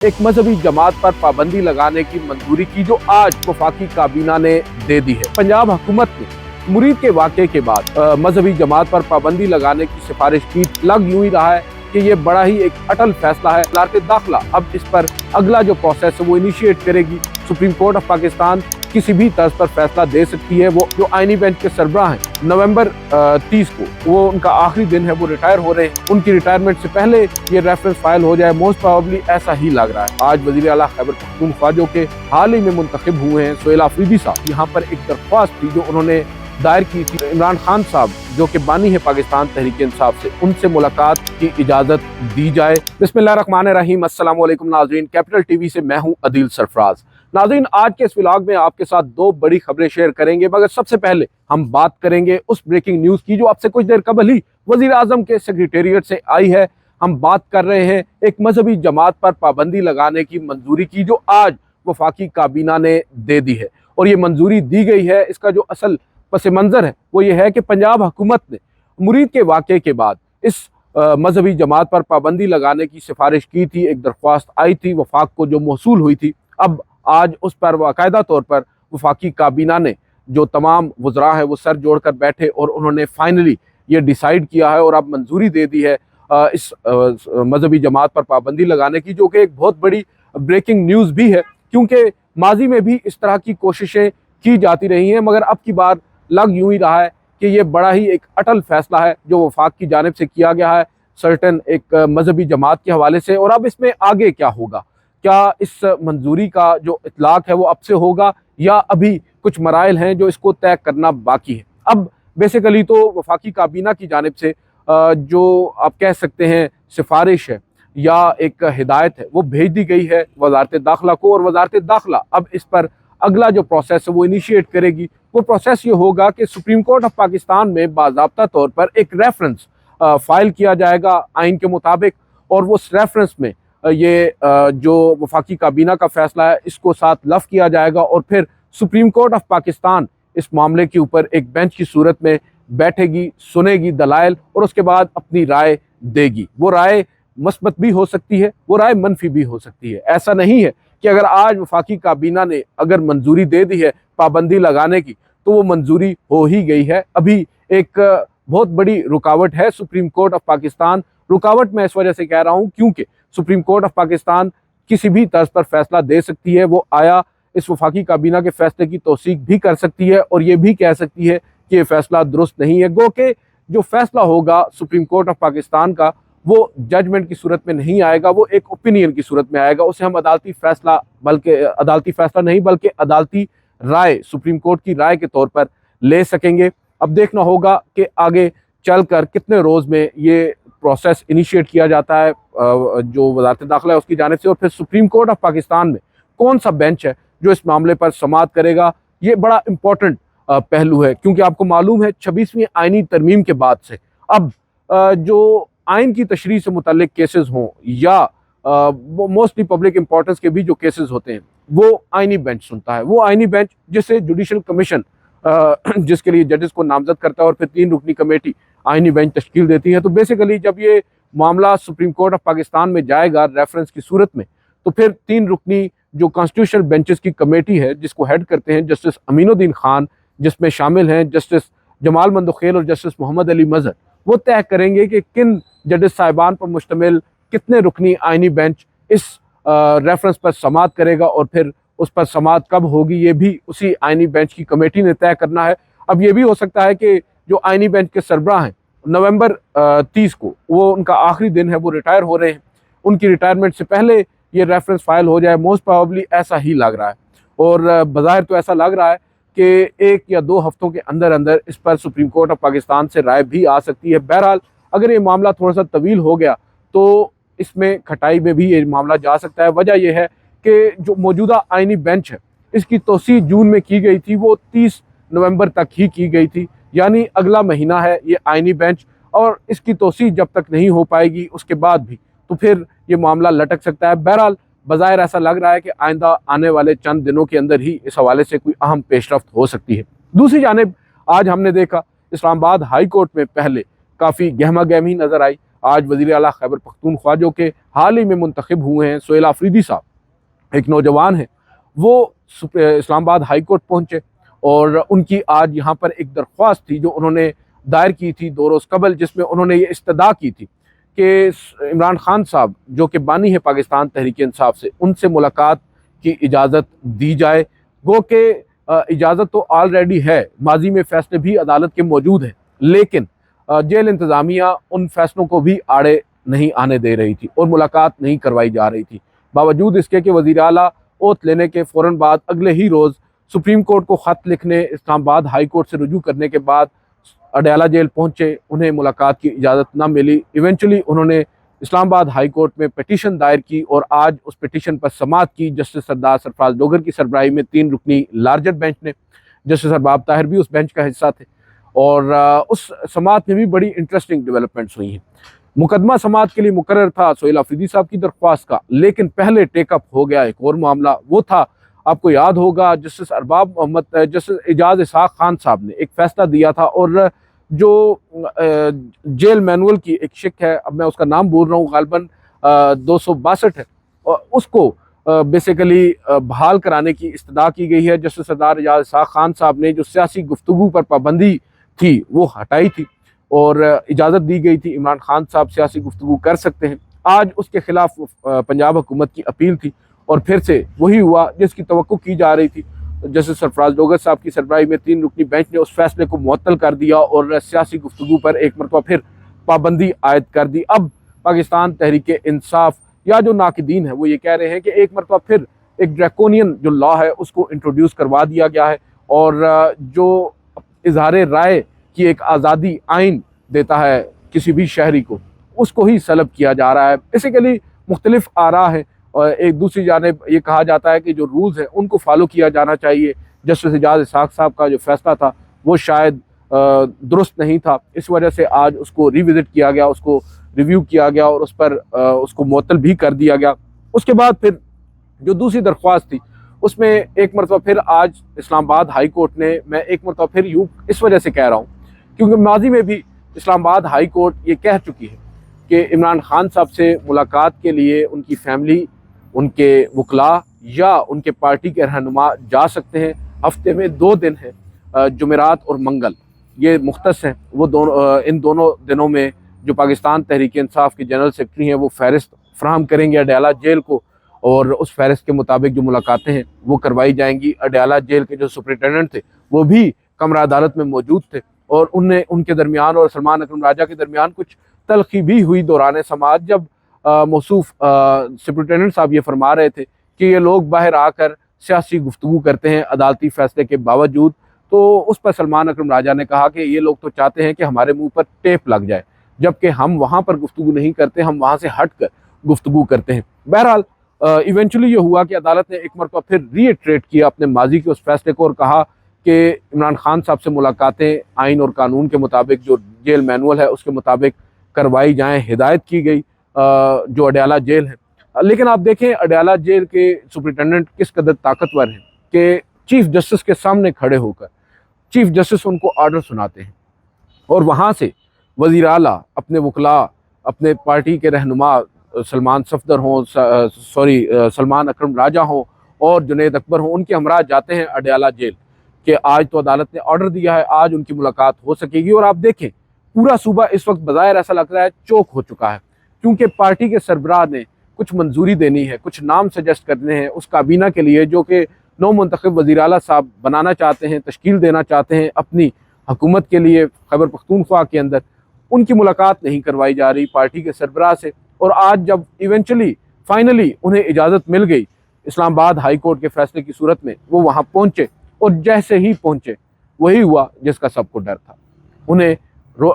एक मजहबी जमात पर पाबंदी लगाने की मंजूरी की जो आज वफाकी काबीना ने दे दी है। पंजाब हुकूमत ने मुरीद के वाक़े के बाद मजहबी जमात पर पाबंदी लगाने की सिफारिश की। लग यूं ही रहा है कि ये बड़ा ही एक अटल फैसला है। वज़ारत दाखिला अब इस पर अगला जो प्रोसेस है वो इनिशिएट करेगी। सुप्रीम कोर्ट ऑफ पाकिस्तान किसी भी तर्ज पर फैसला दे सकती है। वो जो आईनी बेंच के सरबराह हैं, नवंबर 30 को वो उनका आखिरी दिन है, वो रिटायर हो रहे हैं। उनकी रिटायरमेंट से पहले ये रेफरेंस फाइल हो जाए, मोस्ट प्रोबेबली ऐसा ही लग रहा है। आज वज़ीर आला खैबर पख्तूनख्वा जो के हाल ही में मुंतखब हुए हैं, सोहेल आफरीदी साहब, यहाँ पर एक दरख्वास्त थी जो उन्होंने दायर की थी। इमरान खान साहब जो कि बानी है पाकिस्तान तहरीक इंसाफ से, उनसे मुलाकात की इजाज़त दी जाए। बिस्मिल्लाहिर्रहमानिर्रहीम। अस्सलाम वालेकुम नाज़रीन, कैपिटल टीवी से मैं हूँ अदील सरफराज। नाज़रीन, आज के इस व्लॉग में आपके साथ दो बड़ी खबरें शेयर करेंगे, मगर सबसे पहले हम बात करेंगे उस ब्रेकिंग न्यूज़ की जो अब से कुछ देर कबल ही वज़ीर आज़म के सेक्रेटेरिएट से आई है। हम बात कर रहे हैं एक मजहबी जमात पर पाबंदी लगाने की मंजूरी की जो आज वफाकी काबीना ने दे दी है। और ये मंजूरी दी गई है, इसका जो असल पस मंज़र है वो ये है कि पंजाब हुकूमत ने मुरीद के वाक़े के बाद इस मजहबी जमात पर पाबंदी लगाने की सिफारिश की थी। एक दरख्वास्त आई थी वफाक को जो मौसूल हुई थी। अब आज उस पर बाकायदा तौर पर वफाकी काबीना ने जो तमाम वज़रा है वो सर जोड़ कर बैठे और उन्होंने फाइनली ये डिसाइड किया है और अब मंजूरी दे दी है इस मजहबी जमात पर पाबंदी लगाने की, जो कि एक बहुत बड़ी ब्रेकिंग न्यूज़ भी है, क्योंकि माजी में भी इस तरह की कोशिशें की जाती रही हैं, मगर अब की बार लग यूं ही रहा है कि ये बड़ा ही एक अटल फैसला है जो वफाक की जानिब से किया गया है सर्टन एक मजहबी जमात के हवाले से। और अब इसमें आगे क्या होगा, क्या इस मंजूरी का जो इतलाक है वो अब से होगा या अभी कुछ मराइल हैं जो इसको तय करना बाकी है। अब बेसिकली तो वफाकी काबीना की जानिब से जो आप कह सकते हैं सिफारिश है या एक हिदायत है वो भेज दी गई है वज़ारत दाखिला को, और वज़ारत दाखिला अब इस पर अगला जो प्रोसेस है वो इनिशिएट करेगी। वो प्रोसेस ये होगा कि सुप्रीम कोर्ट ऑफ पाकिस्तान में बाज़ाब्ता तौर पर एक रेफरेंस फाइल किया जाएगा आइन के मुताबिक, और वो रेफरेंस में ये जो वफाकी काबीना का फैसला है इसको साथ लफ किया जाएगा, और फिर सुप्रीम कोर्ट ऑफ पाकिस्तान इस मामले के ऊपर एक बेंच की सूरत में बैठेगी, सुनेगी दलाइल और उसके बाद अपनी राय देगी। वो राय मस्बत भी हो सकती है, वो राय मनफी भी हो सकती है। ऐसा नहीं है कि अगर आज वफाकी काबीना ने अगर मंजूरी दे दी है पाबंदी लगाने की तो वो मंजूरी हो ही गई है। अभी एक बहुत बड़ी रुकावट है सुप्रीम कोर्ट ऑफ पाकिस्तान। रुकावट मैं इस वजह से कह रहा हूँ क्योंकि सुप्रीम कोर्ट ऑफ पाकिस्तान किसी भी तर्ज पर फैसला दे सकती है। वो आया इस वफाकी काबीना के फैसले की तौसीक भी कर सकती है और ये भी कह सकती है कि ये फैसला दुरुस्त नहीं है। गो के जो फैसला होगा सुप्रीम कोर्ट ऑफ पाकिस्तान का वो जजमेंट की सूरत में नहीं आएगा, वो एक ओपिनियन की सूरत में आएगा। उसे हम अदालती फैसला, बल्कि अदालती फैसला नहीं बल्कि अदालती राय, सुप्रीम कोर्ट की राय के तौर पर ले सकेंगे। अब देखना होगा कि आगे चलकर कितने रोज़ में ये प्रोसेस इनिशिएट किया जाता है जो वज़ारत दाखिला है उसकी जानिब से, और फिर सुप्रीम कोर्ट ऑफ पाकिस्तान में कौन सा बेंच है जो इस मामले पर समाअत करेगा। ये बड़ा इंपॉर्टेंट पहलू है क्योंकि आपको मालूम है 26वीं आइनी तरमीम के बाद से अब जो आइन की तशरीह से मुतल्लिक केसेस हों या मोस्टली पब्लिक इंपॉर्टेंस के भी जो केसेस होते हैं वो आइनी बेंच सुनता है। वो आइनी बेंच जिसे जुडिशल कमीशन जिसके लिए जजेस को नामजद करता है और फिर 3 रुकनी कमेटी आइनी बेंच तश्कील देती है। तो बेसिकली जब ये मामला सुप्रीम कोर्ट ऑफ पाकिस्तान में जाएगा रेफरेंस की सूरत में, तो फिर 3 रुकनी जो कॉन्स्टिट्यूशनल बेंचेस की कमेटी है जिसको हेड करते हैं जस्टिस अमीनुद्दीन खान, जिसमें शामिल हैं जस्टिस जमाल मंदोखेल और जस्टिस मोहम्मद अली मजहर, वो तय करेंगे कि किन जजेस साहिबान पर मुश्तमिल कितने रुकनी आइनी बेंच इस रेफरेंस पर समाअत करेगा और फिर उस पर समाअत कब होगी ये भी उसी आइनी बेंच की कमेटी ने तय करना है। अब ये भी हो सकता है कि जो आइनी बेंच के सरबराह हैं, नवंबर 30 को वो उनका आखिरी दिन है, वो रिटायर हो रहे हैं। उनकी रिटायरमेंट से पहले ये रेफरेंस फाइल हो जाए, मोस्ट प्रोबेबली ऐसा ही लग रहा है। और बज़ाहिर तो ऐसा लग रहा है कि 1 या 2 हफ्तों के अंदर अंदर इस पर सुप्रीम कोर्ट ऑफ पाकिस्तान से राय भी आ सकती है। बहरहाल अगर ये मामला थोड़ा सा तवील हो गया तो इसमें खटाई में भी ये मामला जा सकता है। वजह यह है कि जो मौजूदा आइनी बेंच है इसकी तोसी जून में की गई थी, वो 30 नवंबर तक ही की गई थी, यानी अगला महीना है ये आइनी बेंच, और इसकी तोसी जब तक नहीं हो पाएगी उसके बाद भी तो फिर ये मामला लटक सकता है। बहरहाल बज़ाहिर ऐसा लग रहा है कि आइंदा आने वाले चंद दिनों के अंदर ही इस हवाले से कोई अहम पेशरफ्त हो सकती है। दूसरी जानिब आज हमने देखा इस्लामाबाद हाई कोर्ट में पहले काफ़ी गहमा गहमी नज़र आई। आज वज़ीर आला खैबर पख्तूनख्वा जो कि हाल ही में मुंतखब हुए हैं, सोहेल आफरीदी साहब, एक नौजवान है, वो इस्लामाबाद हाई कोर्ट पहुँचे और उनकी आज यहाँ पर एक दरख्वास्त थी जो उन्होंने दायर की थी 2 रोज़ कबल, जिसमें उन्होंने ये इस्तदा की थी कि इमरान खान साहब जो कि बानी है पाकिस्तान तहरीक इंसाफ से, उनसे मुलाकात की इजाज़त दी जाए। गो के इजाज़त तो ऑलरेडी है, माजी में फ़ैसले भी अदालत के मौजूद हैं, लेकिन जेल इंतज़ामिया उन फैसलों को भी आड़े नहीं आने दे रही थी और मुलाकात नहीं करवाई जा रही थी। बावजूद इसके कि वज़ीर आला ओथ लेने के फ़ौरन बाद अगले ही रोज़ सुप्रीम कोर्ट को ख़त लिखने इस्लामाबाद हाई कोर्ट से रुजू करने के बाद अडयाला जेल पहुँचे, उन्हें मुलाकात की इजाज़त ना मिली। इवेंचुअली उन्होंने इस्लामाबाद हाई कोर्ट में पिटीशन दायर की और आज उस पिटीशन पर समाअत की जस्टिस सरदार सरफराज डोगर की सरबराही में 3 रुकनी लार्जर बेंच ने। जस्टिस अरबाब ताहिर भी उस बेंच का हिस्सा थे और उस समाअत में भी बड़ी इंटरेस्टिंग डेवलपमेंट्स हुई हैं। मुकदमा समाअत के लिए मुकर्रर था सोहेल आफरीदी साहब की दरख्वास्त का, लेकिन पहले टेकअप हो गया एक और मामला। वो था, आपको याद होगा, जस्टिस अरबाब मोहम्मद, जस्टिस एजाज इसहाक खान साहब ने एक फ़ैसला दिया था और जो जेल मैनुअल की एक शिक है, अब मैं उसका नाम बोल रहा हूँ, गालबन 262 है, और उसको बेसिकली बहाल कराने की इस्तदा की गई है। जस्टिस सरदार एजाज इसहाक खान साहब ने जो सियासी गुफ्तगू पर पाबंदी थी वो हटाई थी और इजाज़त दी गई थी इमरान खान साहब सियासी गुफ्तगू कर सकते हैं। आज उसके खिलाफ पंजाब हुकूमत की अपील थी और फिर से वही हुआ जिसकी तवक्को की जा रही थी। जस्टिस सरफराज डोगर साहब की सरबराही में 3 रुकनी बेंच ने उस फैसले को मुअत्तल कर दिया और सियासी गुफ्तगू पर एक मरतबा फिर पाबंदी आयद कर दी। अब पाकिस्तान तहरीक इंसाफ या जो नाकिदीन है वो ये कह रहे हैं कि एक मरतबा फिर एक ड्रैकोनियन जो लॉ है उसको इंट्रोड्यूस करवा दिया गया है और जो इजहार राय की एक आज़ादी आइन देता है किसी भी शहरी को, उसको ही सलब किया जा रहा है। बेसिकली मुख्तलिफ आरा है और एक दूसरी जानिब ये कहा जाता है कि जो रूल्स हैं उनको फॉलो किया जाना चाहिए। जस्टिस एजाज इसहाक साहब का जो फैसला था वो शायद दुरुस्त नहीं था, इस वजह से आज उसको रिविज़िट किया गया, उसको रिव्यू किया गया और उस पर उसको मुअत्तल भी कर दिया गया। उसके बाद फिर जो दूसरी दरख्वास्त थी उसमें एक मरतबा फिर आज इस्लामाबाद हाई कोर्ट ने, मैं एक मरतबा फिर यूँ इस वजह से कह रहा हूँ क्योंकि माजी में भी इस्लामाबाद हाई कोर्ट ये कह चुकी है कि इमरान खान साहब से मुलाकात के लिए उनकी फैमिली, उनके वकला या उनके पार्टी के रहनुमा जा सकते हैं। हफ्ते में 2 दिन हैं, जुमेरात और मंगल, ये मुख्तस हैं। वो दोनों, इन दोनों दिनों में जो पाकिस्तान तहरीक इंसाफ के जनरल सेक्रेटरी हैं वो फहरिस्त फ्राहम करेंगे अडयाला जेल को और उस फहरिस्त के मुताबिक जो मुलाकातें हैं वो करवाई जाएंगी। अडयाला जेल के जो सुपरिटेंडेंट थे वो भी कमरा अदालत में मौजूद थे और उनके दरमियान और सलमान अकरम राजा के दरमियान कुछ तलखी भी हुई दौरान समाअत, जब मौसूफ सुपरिटेंडेंट साहब ये फरमा रहे थे कि ये लोग बाहर आकर सियासी गुफ्तगू करते हैं अदालती फैसले के बावजूद। तो उस पर सलमान अकरम राजा ने कहा कि ये लोग तो चाहते हैं कि हमारे मुंह पर टेप लग जाए, जबकि हम वहाँ पर गुफ्तगू नहीं करते, हम वहाँ से हट कर गुफ्तगू करते हैं। बहरहाल इवेंचुअली ये हुआ कि अदालत ने एक मरतबा फिर रीइटरेट किया अपने माजी के उस फैसले को और कहा कि इमरान खान साहब से मुलाकातें आइन और कानून के मुताबिक, जो जेल मैनुअल है उसके मुताबिक करवाई जाएँ। हिदायत की गई जो अडयाला जेल है। लेकिन आप देखें अडयाला जेल के सुपरिटेंडेंट किस कदर ताकतवर हैं कि चीफ जस्टिस के सामने खड़े होकर चीफ जस्टिस उनको ऑर्डर सुनाते हैं और वहाँ से वज़ीर आला, अपने वकला, अपने पार्टी के रहनुमा सलमान सफदर हों, सलमान अकरम राजा हों और जुनैद अकबर हों, उनके हमरा जाते हैं अडयाला जेल कि आज तो अदालत ने ऑर्डर दिया है, आज उनकी मुलाकात हो सकेगी। और आप देखें पूरा सूबा इस वक्त बज़ाहिर ऐसा लग रहा है चौक हो चुका है क्योंकि पार्टी के सरबराह ने कुछ मंजूरी देनी है, कुछ नाम सजेस्ट करने हैं उस काबीना के लिए जो कि नौ मुंतखब वज़ीर आला साहब बनाना चाहते हैं, तश्कील देना चाहते हैं अपनी हुकूमत के लिए खैबर पख्तूनख्वा के अंदर। उनकी मुलाकात नहीं करवाई जा रही पार्टी के सरबराह से और आज जब इवेंचुअली फाइनली उन्हें इजाज़त मिल गई इस्लामाबाद हाई कोर्ट के फैसले की सूरत में, वो वहाँ पहुँचे और जैसे ही पहुँचे वही हुआ जिसका सबको डर था। उन्हें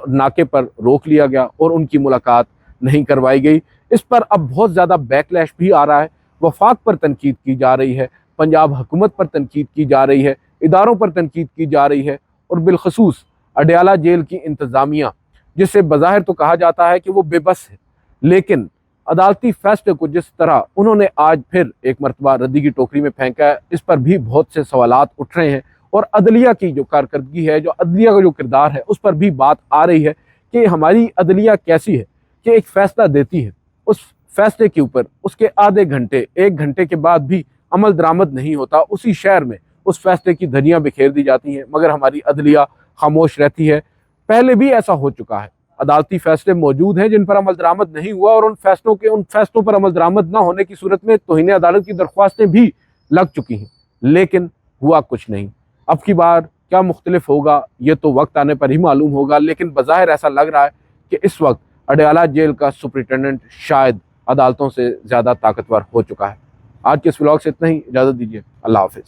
नाके पर रोक लिया गया और उनकी मुलाकात नहीं करवाई गई। इस पर अब बहुत ज़्यादा बैकलैश भी आ रहा है। वफाक पर तनकीद की जा रही है, पंजाब हुकूमत पर तनकीद की जा रही है, इदारों पर तनकीद की जा रही है और बिलखसूस अडयाला जेल की इंतज़ामिया, जिससे बज़ाहिर तो कहा जाता है कि वो बेबस है, लेकिन अदालती फैसले को जिस तरह उन्होंने आज फिर एक मरतबा रद्दी की टोकरी में फेंका है, इस पर भी बहुत से सवालात उठ रहे हैं और अदलिया की जो कारकर्दगी है, जो अदलिया का जो किरदार है, उस पर भी बात आ रही है कि हमारी अदलिया कैसी है कि एक फैसला देती है, उस फैसले के ऊपर उसके आधे घंटे 1 घंटे के बाद भी अमल दरामद नहीं होता, उसी शहर में उस फैसले की धज्जियां बिखेर दी जाती हैं, मगर हमारी अदलिया खामोश रहती है। पहले भी ऐसा हो चुका है, अदालती फैसले मौजूद हैं जिन पर अमल दरामद नहीं हुआ, और उन फैसलों पर अमल दरामद ना होने की सूरत में तौहीन अदालत की दरख्वास्तें भी लग चुकी हैं, लेकिन हुआ कुछ नहीं। अब की बार क्या मुख्तलिफ होगा ये तो वक्त आने पर ही मालूम होगा, लेकिन बज़ाहिर ऐसा लग रहा है कि इस वक्त अडयाला जेल का सुपरिटेंडेंट शायद अदालतों से ज़्यादा ताकतवर हो चुका है। आज के इस व्लॉग से इतना ही, इजाज़त दीजिए, अल्लाह हाफिज़।